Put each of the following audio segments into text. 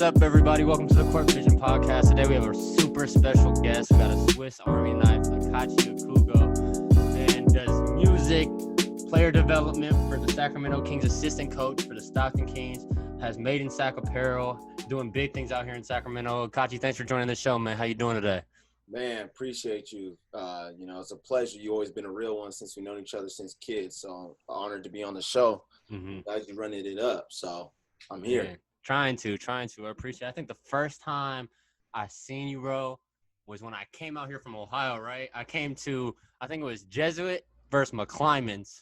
up, everybody? Welcome to the Court Vision Podcast. Today we have a super special guest. We got a Swiss Army knife, Akachi Okugo, and does music, player development for the Sacramento Kings, assistant coach for the Stockton Kings, has Made in Sac apparel, doing big things out here in Sacramento. Akachi, thanks for joining the show, man. How you doing today? Man, appreciate you. It's a pleasure. You've always been a real one since we've known each other since kids. So I'm honored to be on the show. Guys, you running it up. So I'm here. Man, trying to. I appreciate it. I think the first time I seen you, bro, was when I came out here from Ohio, right? I came to, I think it was Jesuit versus McClymonds.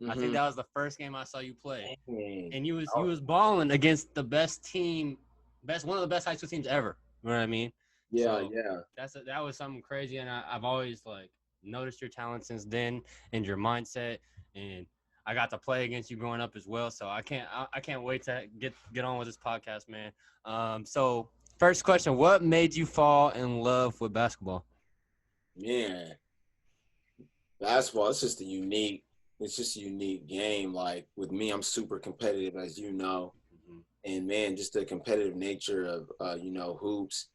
I think that was the first game I saw you play. And you was balling against the best team, one of the best high school teams ever. You know what I mean? Yeah. That was something crazy, and I've always noticed your talent since then and your mindset, and I got to play against you growing up as well. So I can't wait to get on with this podcast, man. So first question: what made you fall in love with basketball? Man, basketball. It's just a unique game. Like with me, I'm super competitive, as you know, and man, just the competitive nature of hoops.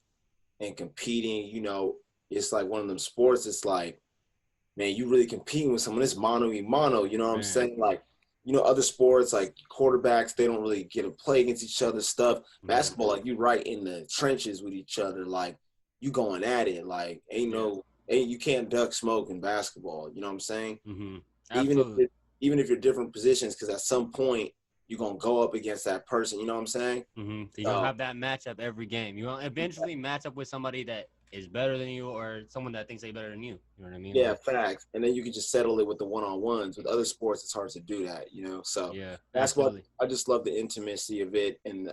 And competing, it's like one of them sports. It's like, man, you really competing with someone. It's mano y mano, you know what I'm saying? Like, other sports, like quarterbacks, they don't really get to play against each other stuff. Basketball, like, you right in the trenches with each other. Like, you going at it. Like, you can't duck smoke in basketball. You know what I'm saying? Absolutely. Even if you're different positions, because at some point, you're going to go up against that person. You know what I'm saying? You're going to have that matchup every game. You're going to eventually match up with somebody that is better than you or someone that thinks they're better than you. You know what I mean? Yeah, facts. And then you can just settle it with the one-on-ones. With other sports, it's hard to do that, So yeah, basketball, I just love the intimacy of it and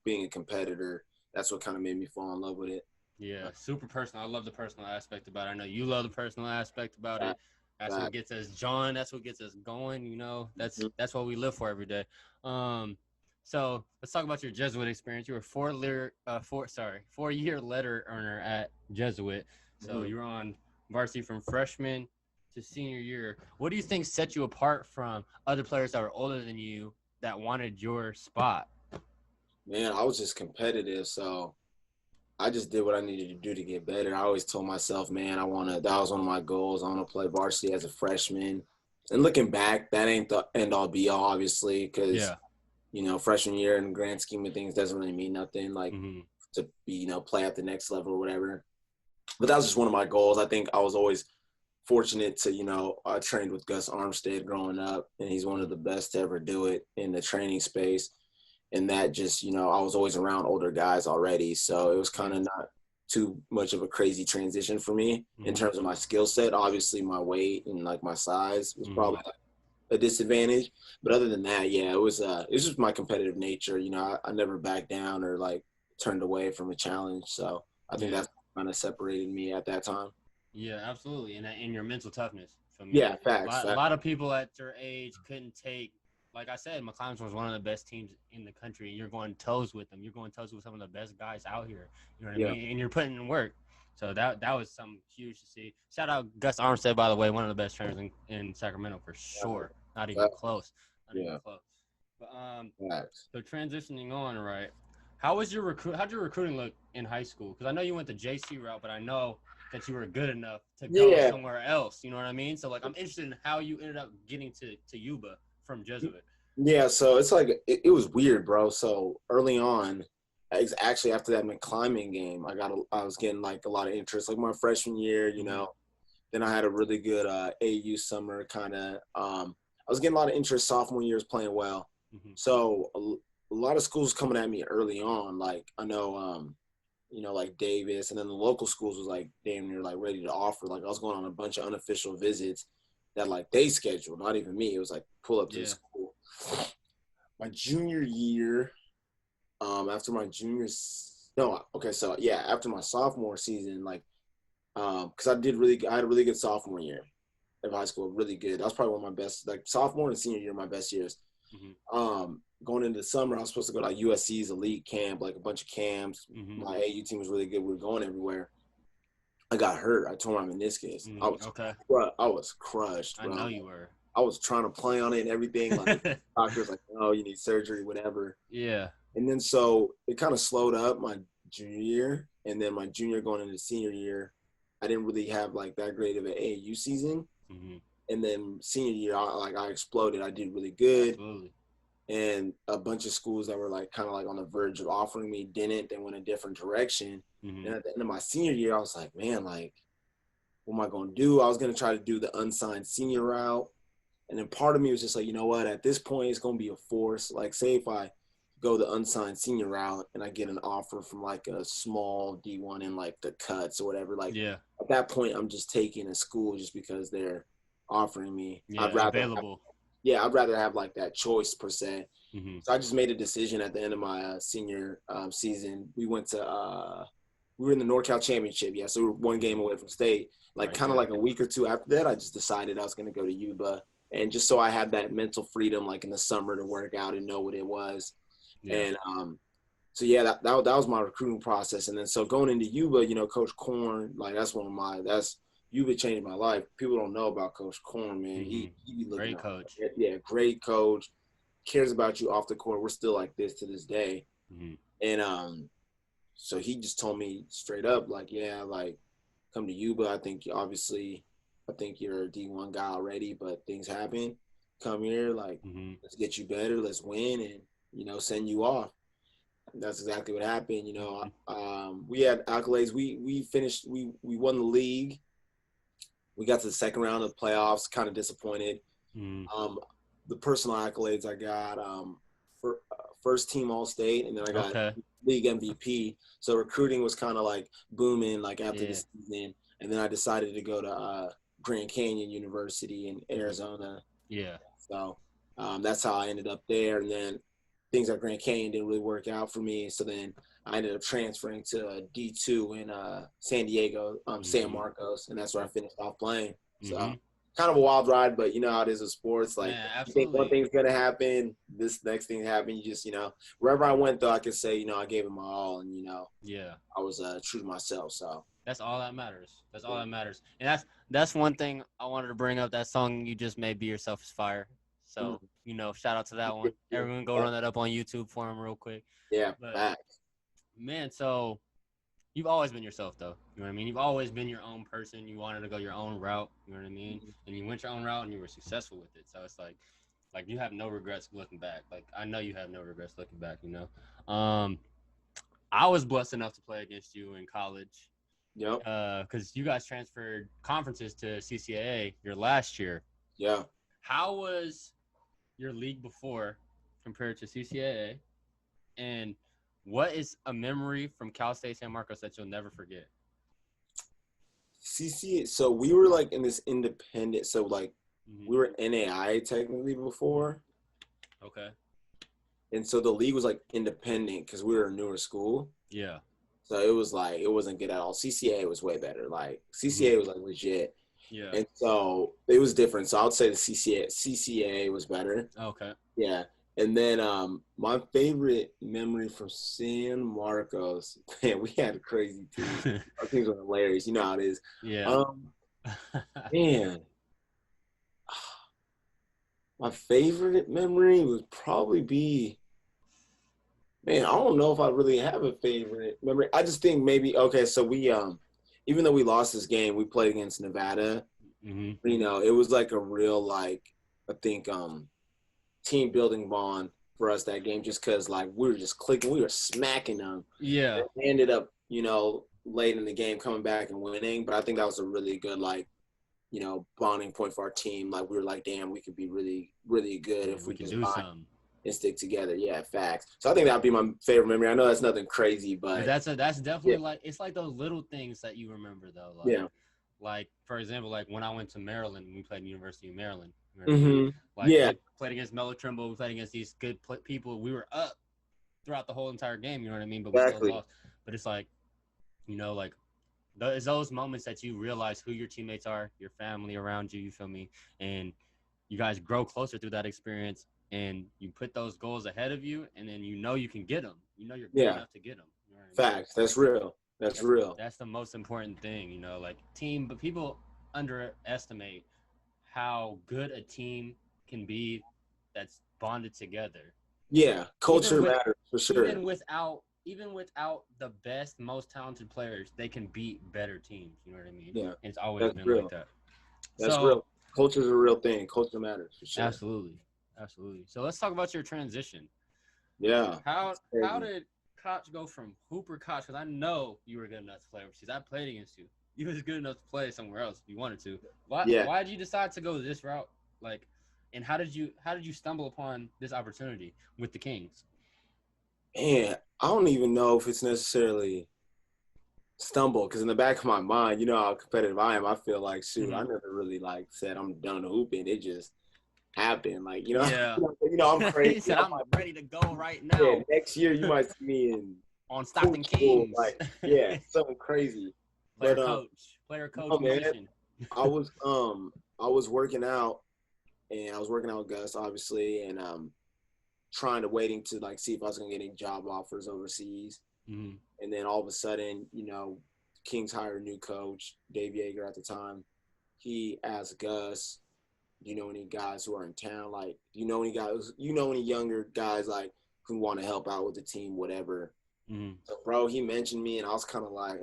being a competitor. That's what kind of made me fall in love with it. Yeah, super personal. I love the personal aspect about it. I know you love the personal aspect about it. That's what gets us drawn. That's what gets us going. That's what we live for every day. So let's talk about your Jesuit experience. You were four-year letter earner at Jesuit. So you were on varsity from freshman to senior year. What do you think set you apart from other players that were older than you that wanted your spot? Man, I was just competitive, so I just did what I needed to do to get better. I always told myself, man, that was one of my goals. I want to play varsity as a freshman. And looking back, that ain't the end-all be-all, obviously, because, freshman year in the grand scheme of things doesn't really mean nothing, to be, play at the next level or whatever. But that was just one of my goals. I think I was always fortunate to, I trained with Gus Armstead growing up, and he's one of the best to ever do it in the training space. And that just, I was always around older guys already. So it was kind of not too much of a crazy transition for me in terms of my skill set. Obviously, my weight and, my size was probably a disadvantage. But other than that, it was just my competitive nature. I never backed down or, turned away from a challenge. So I think that's kind of separated me at that time. Yeah, absolutely. And your mental toughness. From Yeah, facts. A lot of people at your age couldn't take – like I said, McClymonds was one of the best teams in the country, and you're going toes with them. You're going toes with some of the best guys out here. You know what I mean? And you're putting in work. So that was something huge to see. Shout out Gus Armstead, by the way, one of the best trainers in Sacramento for sure. Not even close. Not even close. But so transitioning on, right? How'd your recruiting look in high school? Because I know you went the JC route, but I know that you were good enough to go somewhere else. You know what I mean? So I'm interested in how you ended up getting to Yuba from Jesuit. Yeah, so it's it was weird, bro. So early on, actually after that McClymonds game, I was getting a lot of interest, my freshman year, Then I had a really good AU summer kind of. I was getting a lot of interest sophomore year, was playing well. So a lot of schools coming at me early on. I know, Davis, and then the local schools was damn near ready to offer. I was going on a bunch of unofficial visits that they scheduled, not even me. It was pull up to the school. My junior year, after my after my sophomore season, because I had a really good sophomore year of high school, really good. That was probably one of my best, sophomore and senior year, my best years. Going into the summer, I was supposed to go to USC's elite camp, a bunch of camps. My AU team was really good. We were going everywhere. I got hurt. I tore my meniscus. I was crushed, bro. I know you were. I was trying to play on it and everything. Doctors oh, you need surgery, whatever. Yeah. And then so it kind of slowed up my junior year, and then my junior going into senior year, I didn't really have like that great of an AAU season. Mm-hmm. And then senior year, I exploded. I did really good. Absolutely. And a bunch of schools that were like kind of like on the verge of offering me didn't. They went a different direction. Mm-hmm. And at the end of my senior year, I was like, man, like, what am I going to do? I was going to try to do the unsigned senior route. And then part of me was just like, you know what? At this point, it's going to be a force. Like, say if I go the unsigned senior route and I get an offer from like a small D1 in like the cuts or whatever, like at that point, I'm just taking a school just because they're offering me. Yeah, available. I'd rather have like that choice per se. Mm-hmm. So I just made a decision at the end of my senior season. We went to we were in the NorCal championship. Yeah, so we were one game away from state. Like kind of like a week or two after that, I just decided I was going to go to Yuba, and just so I had that mental freedom, like in the summer, to work out and know what it was. Yeah. And so yeah, that was my recruiting process. And then so going into Yuba, you know, Coach Korn, like that's Yuba changed my life. People don't know about Coach Korn, man. Mm-hmm. He be looking great coach. Yeah, great coach. Cares about you off the court. We're still like this to this day. Mm-hmm. And so he just told me straight up, like, yeah, like, come to Yuba. I think you're a D1 guy already, but things happen. Come here, like, let's get you better, let's win, and, you know, send you off. That's exactly what happened. You know, we had accolades. We finished. We won the league. We got to the second round of the playoffs. Kind of disappointed. The personal accolades I got, for first team All State, and then I got league MVP. So recruiting was kind of like booming, like after the season. And then I decided to go to Grand Canyon University in Arizona. Yeah. So that's how I ended up there. And then things at Grand Canyon didn't really work out for me. So then I ended up transferring to D2 in San Diego, San Marcos, and that's where I finished off playing. So kind of a wild ride, but you know how it is with sports. Like, you think one thing's going to happen, this next thing happened. You just, you know, wherever I went, though, I could say, you know, I gave it my all, and, you know, I was true to myself. So that's all that matters. That's all that matters. And that's one thing I wanted to bring up. That song you just made, Be Yourself, is fire. So, you know, shout out to that one. Everyone go run that up on YouTube for him real quick. Yeah, but, man, so you've always been yourself, though. You know what I mean? You've always been your own person. You wanted to go your own route. You know what I mean? And you went your own route, and you were successful with it. So it's like you have no regrets looking back. Like, I know you have no regrets looking back, you know? I was blessed enough to play against you in college. Yep. Because you guys transferred conferences to CCAA your last year. Yeah. How was your league before compared to CCAA? And what is a memory from Cal State San Marcos that you'll never forget? So we were like in this independent, so like we were NAI technically before. Okay. And so the league was like independent because we were a newer school. Yeah. So it was like, it wasn't good at all. CCAA was way better. Like CCAA was like legit. Yeah. And so it was different. So I would say the CCAA was better. Okay. Yeah. And then my favorite memory from San Marcos, man, we had a crazy team. Our teams were hilarious. You know how it is. Yeah. Man, my favorite memory would probably be, man, I don't know if I really have a favorite memory. I just think maybe, okay, so we, even though we lost this game, we played against Nevada. You know, it was like a real, like, I think, team building bond for us that game, just because like we were just clicking, we were smacking them. Yeah. And we ended up, you know, late in the game coming back and winning. But I think that was a really good, like, you know, bonding point for our team. Like we were like, damn, we could be really, really good if we could just do something and stick together. Yeah, facts. So I think that'd be my favorite memory. I know that's nothing crazy, but that's definitely like, it's like those little things that you remember though. Like, like for example, like when I went to Maryland, we played University of Maryland. Like we played against Mello Trimble, we played against these good people. We were up throughout the whole entire game, you know what I mean? But we still lost. But it's like, you know, like it's those moments that you realize who your teammates are, your family around you, you feel me? And you guys grow closer through that experience, and you put those goals ahead of you, and then you know you can get them. You know you're good enough to get them. You know what I mean? Facts. That's real. That's real. That's the most important thing, you know, like team. But people underestimate how good a team can be that's bonded together. Yeah, culture Even with matters for sure. even without the best, most talented players, they can beat better teams. You know what I mean? Yeah, And it's always that's been like real. that. That's So real. Culture's a real thing. Culture matters for sure. absolutely, absolutely. So let's talk about your transition. Yeah. How did Koch go from Hooper Koch? Because I know you were good enough to play overseas. I played against you. You was good enough to play somewhere else if you wanted to. Yeah. Why did you decide to go this route? Like, and how did you stumble upon this opportunity with the Kings? Man, I don't even know if it's necessarily stumble because in the back of my mind, you know how competitive I am. I feel like, shoot, I never really like said I'm done hooping. It just happened. Like, Yeah. I'm crazy. He said, I'm ready to go right now. Yeah, next year you might see me in on Stockton school, Kings. like, yeah, something crazy. Player But coach, no, man, musician. I was working out, and I was working out with Gus, obviously, and waiting to like see if I was gonna get any job offers overseas. Mm-hmm. And then all of a sudden, Kings hired a new coach, Dave Yeager at the time. He asked Gus, "Do you know any guys who are in town? Like, do you know any younger guys like who want to help out with the team, whatever?" Mm-hmm. So, bro, he mentioned me, and I was kind of like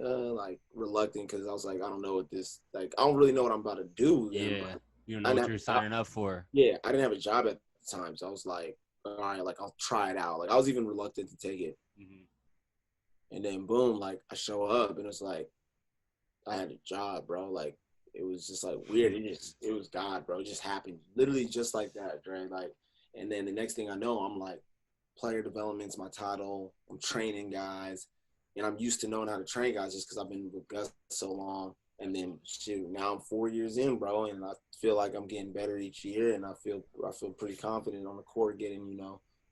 reluctant because I was like, I don't know what this, like, I don't really know what I'm about to do. Yeah, you don't know what you're signing up for. Yeah, I didn't have a job at the time, so I was like, all right, like, I'll try it out. Like, I was even reluctant to take it. Mm-hmm. And then, boom, like, I show up, and it's like, I had a job, bro. Like, it was just, like, weird. It was God, bro. It just happened. Literally just like that, Dre. Like, and then the next thing I know, I'm like, player development's my title. I'm training guys. And I'm used to knowing how to train guys just because I've been with Gus so long. And then, shoot, now I'm 4 years in, bro, and I feel like I'm getting better each year, and I feel pretty confident on the court getting,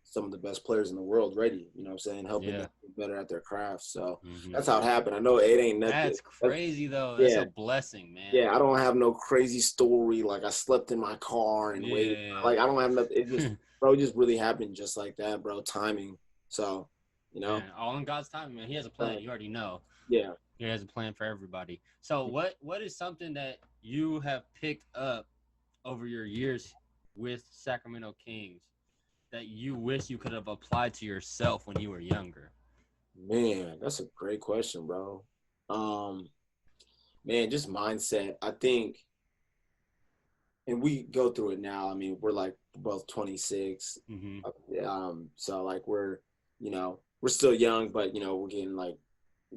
some of the best players in the world ready, you know what I'm saying, helping them get better at their craft. So that's how it happened. I know it ain't nothing. That's crazy, though. Yeah. That's a blessing, man. Yeah, I don't have no crazy story. Like, I slept in my car and waited. Like, I don't have nothing. It just, bro, it just really happened just like that, bro. Timing. So, Man, all in God's time, man. He has a plan. You already know. Yeah. He has a plan for everybody. So what is something that you have picked up over your years with Sacramento Kings that you wish you could have applied to yourself when you were younger? Man, that's a great question, bro. Man, just mindset. I think, and we go through it now. I mean, we're like both 26. Mm-hmm. So like we're still young, but we're getting like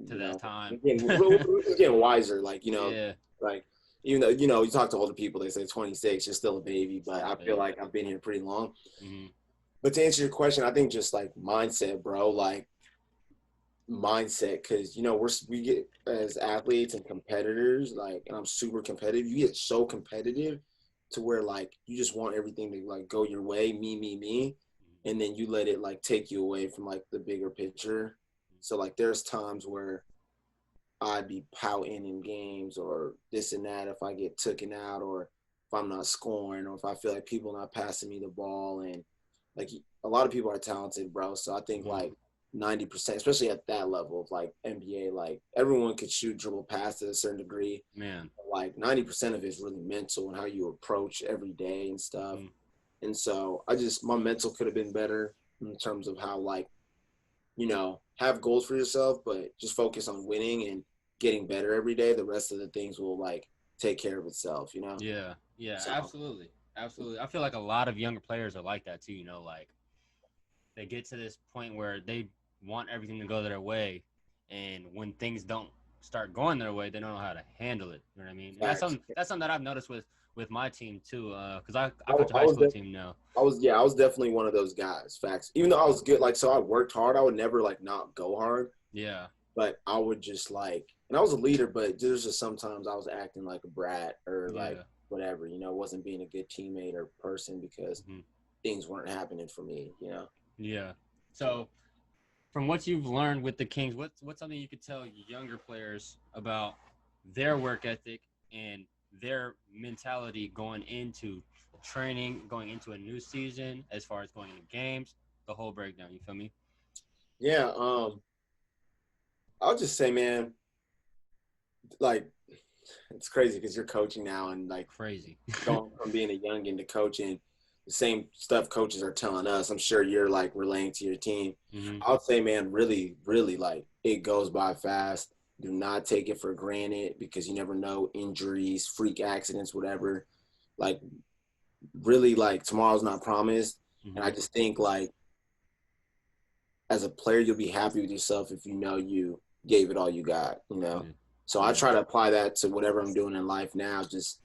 to that time. We're getting wiser, like, yeah. like, even though, you talk to older people, they say 26, you're still a baby, but I feel like I've been here pretty long. Mm-hmm. But to answer your question, I think just like mindset, bro, like mindset, because, we get as athletes and competitors, like, and I'm super competitive, you get so competitive to where like you just want everything to like go your way, me, and then you let it like take you away from like the bigger picture. So like there's times where I'd be pouting in games or this and that if I get taken out, or if I'm not scoring, or if I feel like people not passing me the ball. And like a lot of people are talented, bro. So I think like 90%, especially at that level of like NBA, like everyone could shoot, dribble, pass to a certain degree. Man, like 90% of it is really mental and how you approach every day and stuff. And so my mental could have been better in terms of how, like, have goals for yourself, but just focus on winning and getting better every day. The rest of the things will like take care of itself, Yeah, so, absolutely. I feel like a lot of younger players are like that too, like they get to this point where they want everything to go their way, and when things don't start going their way, they don't know how to handle it. You know what I mean? That's something that I've noticed with my team too, because I coach a high school team now. I was definitely one of those guys. Facts. Even though I was good, like, so I worked hard. I would never like not go hard. Yeah. But I would just like, and I was a leader, but there's just sometimes I was acting like a brat or like whatever, wasn't being a good teammate or person because things weren't happening for me, Yeah. So, from what you've learned with the Kings, what's something you could tell younger players about their work ethic and their mentality going into training, going into a new season, as far as going into games, the whole breakdown? You feel me? Yeah. I'll just say, man, like, it's crazy because you're coaching now and like crazy going from being a youngin to coaching. the same stuff coaches are telling us. I'm sure you're like relaying to your team. Mm-hmm. I would say, man, really, really, like, it goes by fast. Do not take it for granted because you never know, injuries, freak accidents, whatever. Like, really, like, tomorrow's not promised. Mm-hmm. And I just think, like, as a player, you'll be happy with yourself if you know you gave it all you got, you know? So I try to apply that to whatever I'm doing in life now, just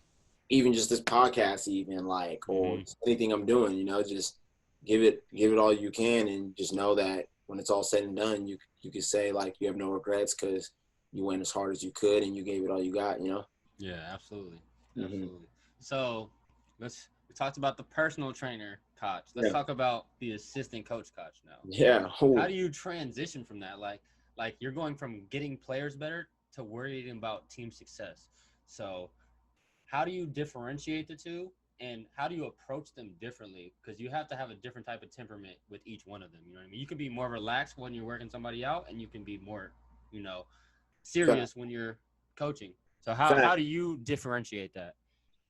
even just this podcast, even like, or anything I'm doing, you know, just give it all you can, and just know that when it's all said and done, you can say like you have no regrets because you went as hard as you could and you gave it all you got, you know? Yeah, absolutely. So we talked about the personal trainer coach. Let's talk about the assistant coach now. Yeah. How do you transition from that? Like you're going from getting players better to worrying about team success. So how do you differentiate the two, and how do you approach them differently? Because you have to have a different type of temperament with each one of them. You know what I mean? You can be more relaxed when you're working somebody out, and you can be more, serious when you're coaching. So how do you differentiate that?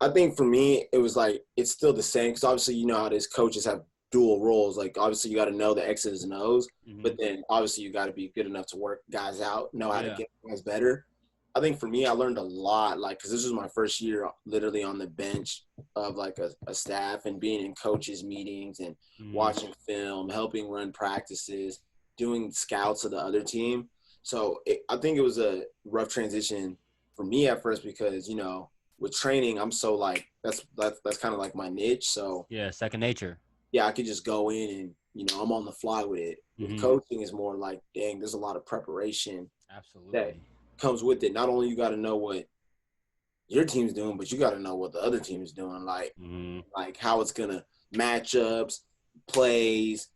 I think for me, it was like, it's still the same because obviously, you know how these coaches have dual roles. Like, obviously, you got to know the X's and O's, but then obviously, you got to be good enough to work guys out, know how to get guys better. I think for me, I learned a lot, like, because this was my first year literally on the bench of like a staff and being in coaches' meetings and watching film, helping run practices, doing scouts of the other team. So I think it was a rough transition for me at first because, you know, with training, I'm so like, that's kind of like my niche. So yeah, second nature. Yeah, I could just go in and, you know, I'm on the fly with it. With coaching is more like, dang, there's a lot of preparation. Absolutely. That comes with it. Not only you got to know what your team's doing, but you got to know what the other team is doing. Like, like how it's gonna matchups, plays,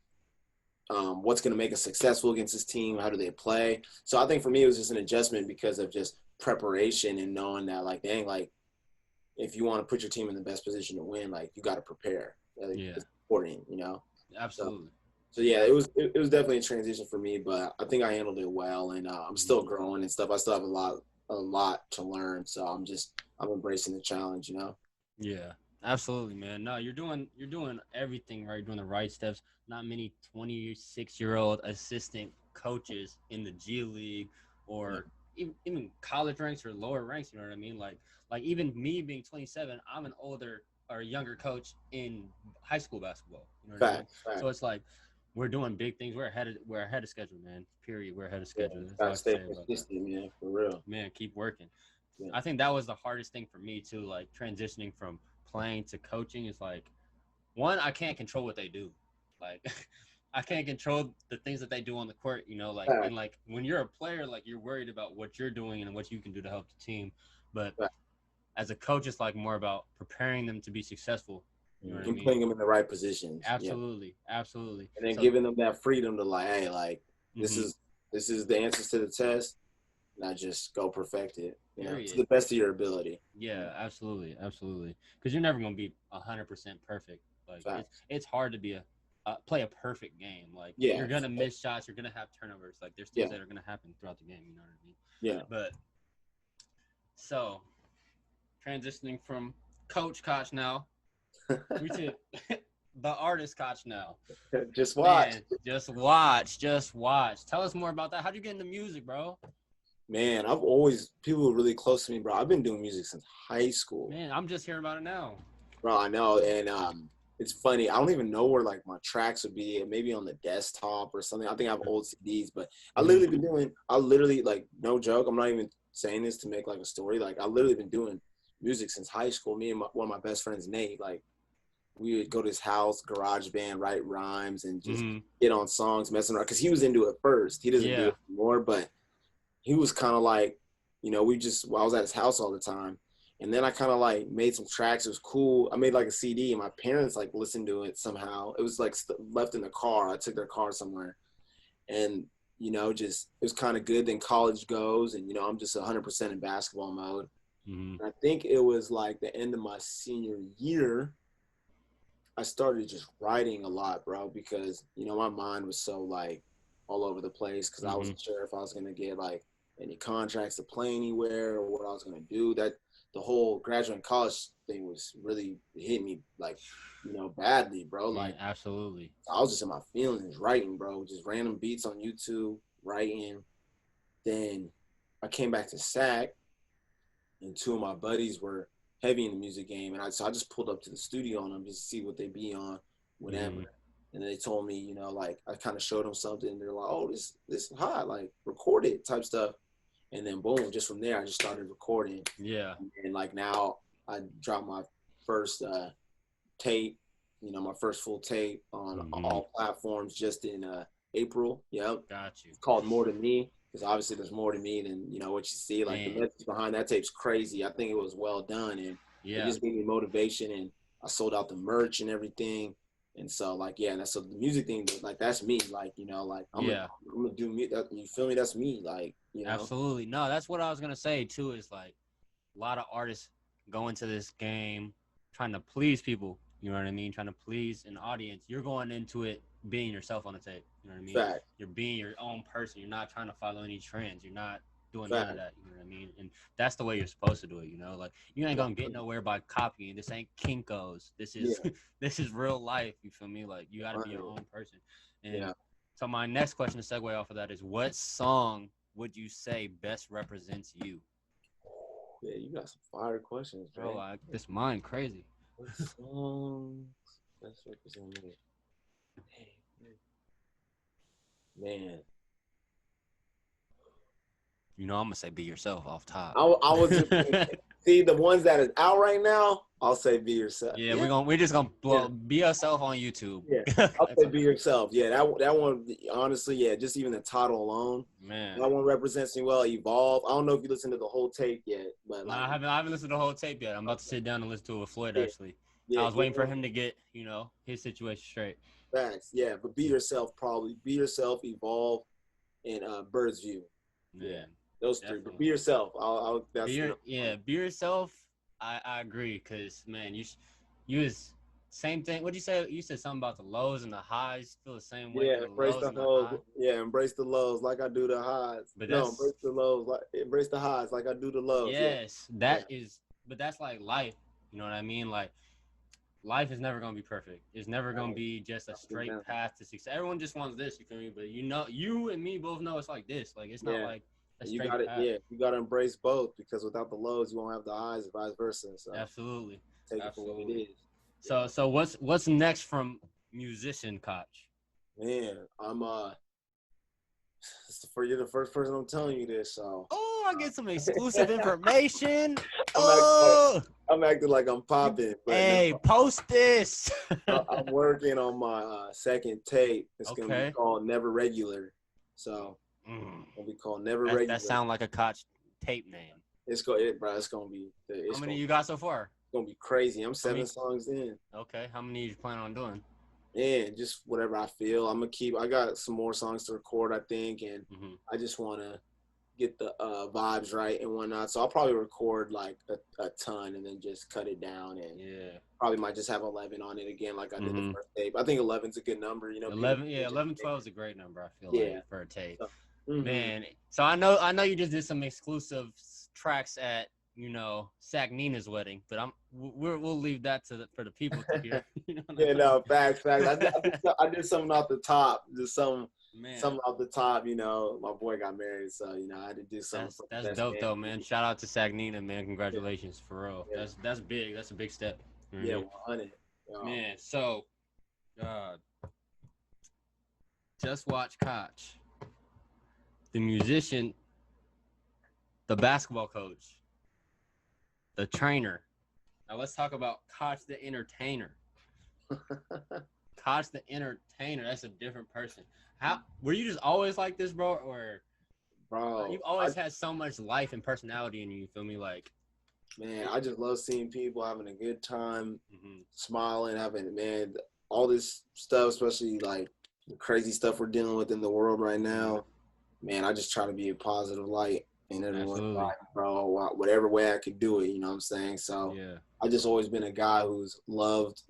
what's gonna make us successful against this team. How do they play? So I think for me it was just an adjustment because of just preparation and knowing that, like, dang, like if you want to put your team in the best position to win, like you got to prepare. It's important, you know. Absolutely. So yeah, it was definitely a transition for me, but I think I handled it well, and I'm still growing and stuff. I still have a lot to learn, so I'm embracing the challenge, you know. Yeah, absolutely, man. No, you're doing everything right. You're doing the right steps. Not many 26-year-old assistant coaches in the G League or even college ranks or lower ranks. You know what I mean? Like even me being 27, I'm an older or younger coach in high school basketball. You know what I mean? So it's like we're doing big things. We're ahead of schedule, man. Period. We're ahead of schedule. That's all I say about that. Man, for real. Man, keep working. Yeah. I think that was the hardest thing for me too, like transitioning from playing to coaching. Is like, one, I can't control what they do. Like I can't control the things that they do on the court, you know, like and like when you're a player, like you're worried about what you're doing and what you can do to help the team. But as a coach, it's like more about preparing them to be successful. You know what I mean? Putting them in the right positions. Absolutely. Absolutely. And then giving them that freedom to like, hey, like this is the answers to the test. Not just go perfect it, you know, to the best of your ability. Yeah, absolutely, absolutely. Because you're never gonna be 100% perfect. Like it's hard to be play a perfect game. Like you're gonna miss shots, you're gonna have turnovers. Like there's things that are gonna happen throughout the game. You know what I mean? Yeah. But so transitioning from coach now, we to the artist coach now. Just watch. Man, just watch. Tell us more about that. How'd you get into music, bro? Man, people are really close to me, bro. I've been doing music since high school. Man, I'm just hearing about it now. Bro, I know. And it's funny. I don't even know where like my tracks would be. Maybe on the desktop or something. I think I have old CDs, but I literally like, no joke. I'm not even saying this to make like a story. Like I literally been doing music since high school. Me and one of my best friends, Nate, like we would go to his house, garage band, write rhymes and just get on songs, messing around. Cause he was into it first. He doesn't do it anymore, but he was kind of like, you know, I was at his house all the time. And then I kind of like made some tracks. It was cool. I made like a CD and my parents like listened to it somehow. It was like left in the car. I took their car somewhere and, you know, just, it was kind of good. Then college goes and, you know, I'm just 100% in basketball mode. And I think it was like the end of my senior year, I started just writing a lot, bro, because, you know, my mind was so like all over the place because I wasn't sure if I was going to get like any contracts to play anywhere or what I was going to do. the whole graduating college thing was really hit me like, badly, bro. Like, yeah, absolutely. I was just in my feelings writing, bro. Just random beats on YouTube, writing. Then I came back to SAC, and two of my buddies were heavy in the music game, and so I just pulled up to the studio on them just to see what they be on, whatever. Mm. And they told me, like I kind of showed them something. They're like, "Oh, this is hot, like record it," type stuff. And then boom, just from there, I just started recording. Yeah. And like now, I dropped my first tape, my first full tape on all platforms just in April. Yep. Got you. It's called More Than Me, because obviously there's more to me than what you see. Like, the message behind that tape's crazy. I think it was well done, and it just gave me motivation. And I sold out the merch and everything. And so, like, yeah, and so the music thing, like, that's me. Like, like I'm gonna do me. You feel me? That's me. Like, Absolutely. No, that's what I was gonna say too. Is like a lot of artists go into this game trying to please people. You know what I mean? Trying to please an audience. You're going into it being yourself on the tape. You know what I mean? Fact. You're being your own person. You're not trying to follow any trends. You're not doing none of that. You know what I mean? And that's the way you're supposed to do it. Like, you ain't gonna get nowhere by copying. This ain't Kinko's. This is this is real life. You feel me? Like, you gotta be your own person. And so my next question to segue off of that is, what song would you say best represents you? Yeah, you got some fire questions, bro. Like, this mind crazy. What songs best represent me? Man. I'm gonna say Be Yourself off top. I was see the ones that is out right now. I'll say Be Yourself. Yeah, we're just gonna Be Yourself on YouTube. Yeah, I'll say Be Yourself. Yeah, that one, honestly, just even the title alone, man, that one represents me well. Evolve. I don't know if you listened to the whole tape yet, but I haven't listened to the whole tape yet. I'm about to sit down and listen to it with Floyd. Actually, I was waiting for him to get his situation straight. Facts. Yeah, but Be Yourself, probably Be Yourself, Evolve, and Bird's View. Yeah. Those three, but Be Yourself. Be Yourself. I agree, because man, you was same thing. What'd you say? You said something about the lows and the highs. Feel the same way. Yeah, embrace the lows. Yeah, embrace the lows like I do the highs. But no, embrace the lows embrace the highs like I do the lows. Yes, but that's like life. You know what I mean? Like, life is never gonna be perfect. It's never gonna be just a straight path to success. Everyone just wants this. You feel me? But you and me both know it's like this. Like, it's not like. You gotta embrace both, because without the lows, you won't have the highs, and vice versa. So absolutely, take it for what it is. So what's next from musician Koch? Man, you're the first person I'm telling you this. So I get some exclusive information. I'm acting like I'm popping. Hey, post this. I'm working on my second tape. It's gonna be called Never Regular. So. It'll be called Never Regular. That sound like a Koch tape name. It's gonna be. How many you got so far? It's gonna be crazy. I'm 7 songs in. Okay, how many you plan on doing? Yeah, just whatever I feel. I got some more songs to record, I think, and I just want to get the vibes right and whatnot. So I'll probably record like a ton and then just cut it down, and probably might just have 11 on it again, like I did the first tape. I think 11's a good number. 11, 12 is a great number. I feel like for a tape. So, man, so I know you just did some exclusive tracks at Sac Nina's wedding, but we'll leave that for the people to hear. Facts. I did something off the top, something off the top. My boy got married, so I had to do something. That's dope though, man. Shout out to Sac Nina, man. Congratulations, for real. Yeah. That's big. That's a big step. Mm-hmm. Yeah, 100. Man, so just watch Koch, the musician, the basketball coach, the trainer. Now let's talk about Koch the entertainer. Koch the entertainer, that's a different person. How were you just always like this, bro? Or you've always had so much life and personality in you, feel me? Like, man, I just love seeing people having a good time, smiling, having all this stuff, especially like the crazy stuff we're dealing with in the world right now. Man, I just try to be a positive light in everyone's life, bro. Whatever way I could do it, you know what I'm saying? So I just always been a guy who's loved,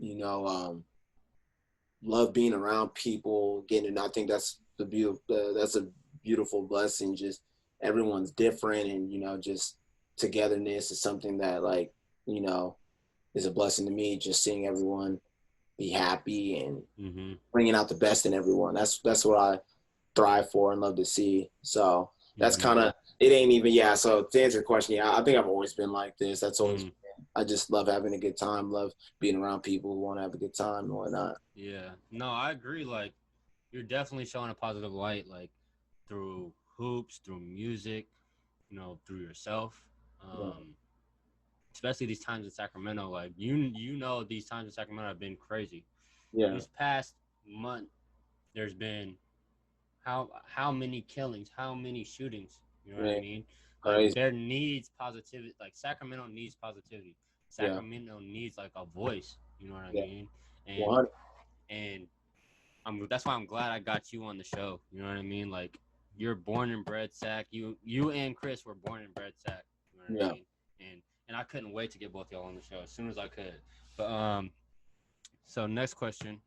love being around people, getting to I think that's that's a beautiful blessing. Just everyone's different, and just togetherness is something that, like, you know, is a blessing to me. Just seeing everyone be happy and bringing out the best in everyone. That's what I thrive for and love to see. So that's kind of it. Ain't even So to answer your question, I think I've always been like this. That's always been, I just love having a good time. Love being around people who want to have a good time and whatnot. Yeah, no, I agree. Like, you're definitely showing a positive light, like through hoops, through music, you know, through yourself. Especially these times in Sacramento. Like, you know, these times in Sacramento have been crazy. Yeah. This past month, there's been how many killings, how many shootings. You know what I mean? Like, there needs positivity. Like, Sacramento needs positivity. Sacramento needs like a voice. You know what I mean? And that's why I'm glad I got you on the show. You know what I mean? Like, you're born and bred Sac. You and Chris were born and bred Sac. You know what I mean? And I couldn't wait to get both y'all on the show as soon as I could. But so next question.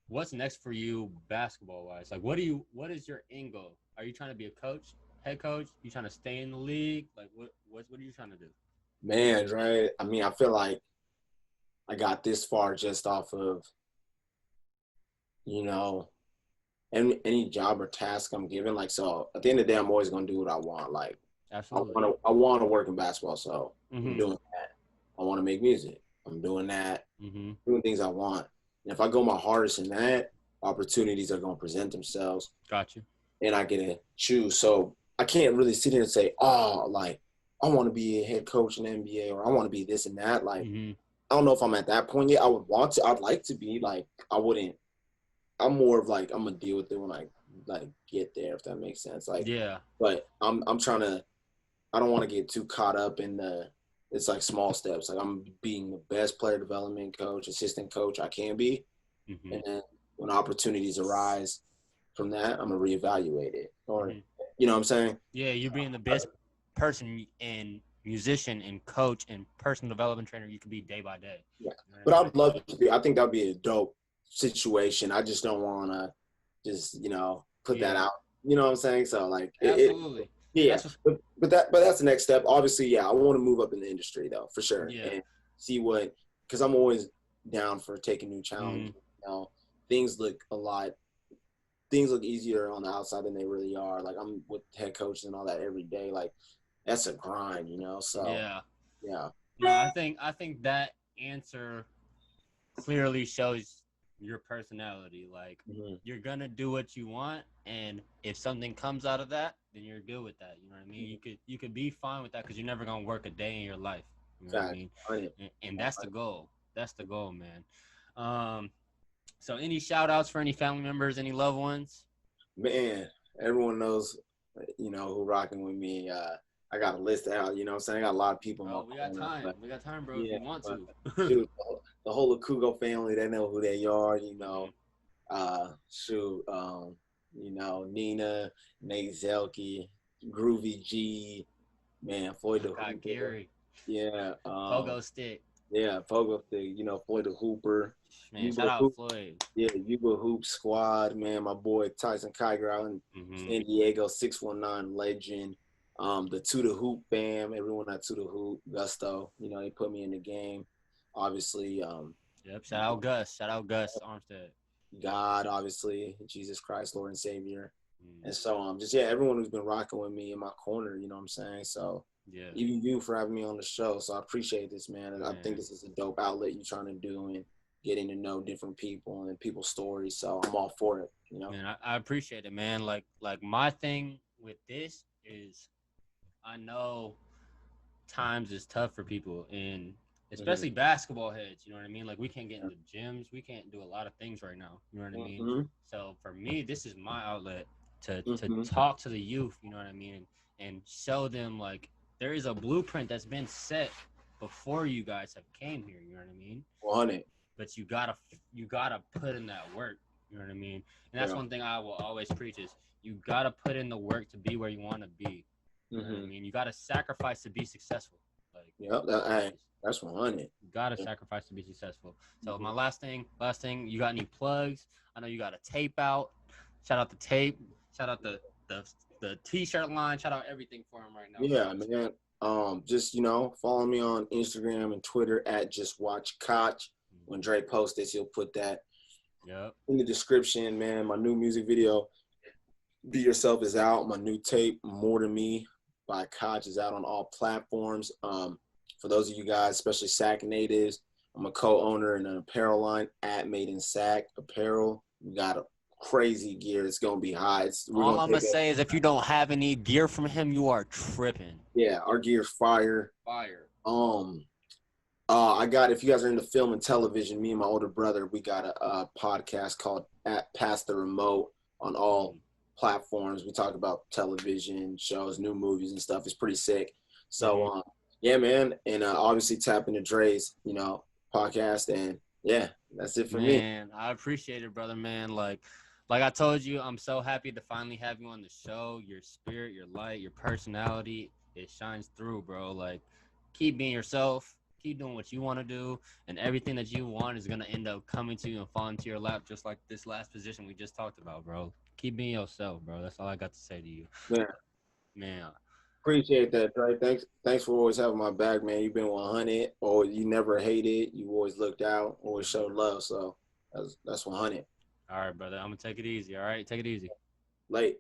What's next for you basketball wise? Like, what is your end goal? Are you trying to be a coach, head coach? You trying to stay in the league? Like, what are you trying to do? Man, right. I mean, I feel like I got this far just off of, you know, any job or task I'm given. Like, so at the end of the day, I'm always going to do what I want. Like, absolutely, I want to work in basketball. So I'm doing that. I want to make music. I'm doing that. Doing things I want. And if I go my hardest in that, opportunities are going to present themselves. Got you. And I get to choose. So I can't really sit here and say, oh, like, I want to be a head coach in the NBA, or I want to be this and that. Like, I don't know if I'm at that point yet. I would want to. I'd like to be. Like, I wouldn't. I'm more of like, I'm gonna deal with it when I like get there, if that makes sense. Like, yeah. But I'm trying to. I don't want to get too caught up in it's like small steps. Like, I'm being the best player development coach, assistant coach I can be, and then when opportunities arise from that, I'm gonna reevaluate it. Or, you know what I'm saying? Yeah, you're being the best person and musician and coach and personal development trainer you can be day by day. Yeah, but I'd love to be. I think that'd be a dope situation. I just don't want to just put that out. You know what I'm saying? So like, absolutely. But that's the next step. Obviously, I want to move up in the industry though, for sure, and see because I'm always down for taking new challenges. Things look easier on the outside than they really are. Like, I'm with head coaches and all that every day. Like, that's a grind, So yeah. No, I think that answer clearly shows your personality. Like, you're gonna do what you want, and if something comes out of that, then you're good with that. You know what I mean? You could be fine with that because you're never gonna work a day in your life. You know what I mean? And that's the goal. That's the goal, man. So any shout outs for any family members, any loved ones? Man, everyone knows, who rocking with me. I got a list out, you know what I'm saying? I got a lot of people. Oh, we got time. We got time, bro, if you want to. Shoot, the whole Okugo family, they know who they are, Nina, Nate Zelke, Groovy G, man, Floyd the Hooper. Gary. Yeah. Pogo Stick. Yeah, Pogo Stick, Floyd the Hooper. Man, shout out Floyd. Yeah, Yuba Hoop Squad, man. My boy Tyson Kiger out in San Diego, 619 legend. The To The Hoop fam, everyone at To The Hoop, Gusto, they put me in the game. Obviously. Shout out Gus Armstead. God, obviously, Jesus Christ, Lord and Savior. And so everyone who's been rocking with me in my corner, you know what I'm saying? So even you for having me on the show. So I appreciate this, man. And I think this is a dope outlet you're trying to do and getting to know different people and people's stories. So I'm all for it, Man, I appreciate it, man. Like my thing with this is, I know times is tough for people, and especially basketball heads, you know what I mean? Like, we can't get into gyms, we can't do a lot of things right now, you know what I mean? So for me, this is my outlet to talk to the youth, you know what I mean? And show them, like, there is a blueprint that's been set before you guys have came here, you know what I mean? On it. But you gotta put in that work, you know what I mean? And that's one thing I will always preach is, you gotta put in the work to be where you want to be. You know what I mean? You gotta sacrifice to be successful. Like, that's 100. You gotta sacrifice to be successful. So my last thing, you got any plugs? I know you got a tape out. Shout out the tape. Shout out the t-shirt line. Shout out everything for him right now. Yeah, man. Just, follow me on Instagram and Twitter at Just Watch Koch. When Dre posts this, he'll put that in the description, man. My new music video, Be Yourself, is out. My new tape, More Than Me by Koch, is out on all platforms. For those of you guys, especially Sac natives, I'm a co-owner in an apparel line at Made in Sac Apparel. We got a crazy gear. It's going to be high. All I'm going to say is if you don't have any gear from him, you are tripping. Yeah, our gear's fire. I got, if you guys are into film and television, me and my older brother, we got a podcast called At Past the Remote on all platforms. We talk about television shows, new movies and stuff. It's pretty sick. So, yeah, man. And obviously tap into Dre's, podcast. And yeah, that's it for me. Man, I appreciate it, brother, man. Like I told you, I'm so happy to finally have you on the show. Your spirit, your light, your personality, it shines through, bro. Like, keep being yourself. Keep doing what you want to do, and everything that you want is going to end up coming to you and falling to your lap, just like this last position we just talked about, bro. Keep being yourself, bro. That's all I got to say to you. Man. Appreciate that, Dre. Thanks for always having my back, man. You've been 100, or you never hated. You always looked out, always showed love. So that's 100. All right, brother. I'm going to take it easy, all right? Take it easy. Late.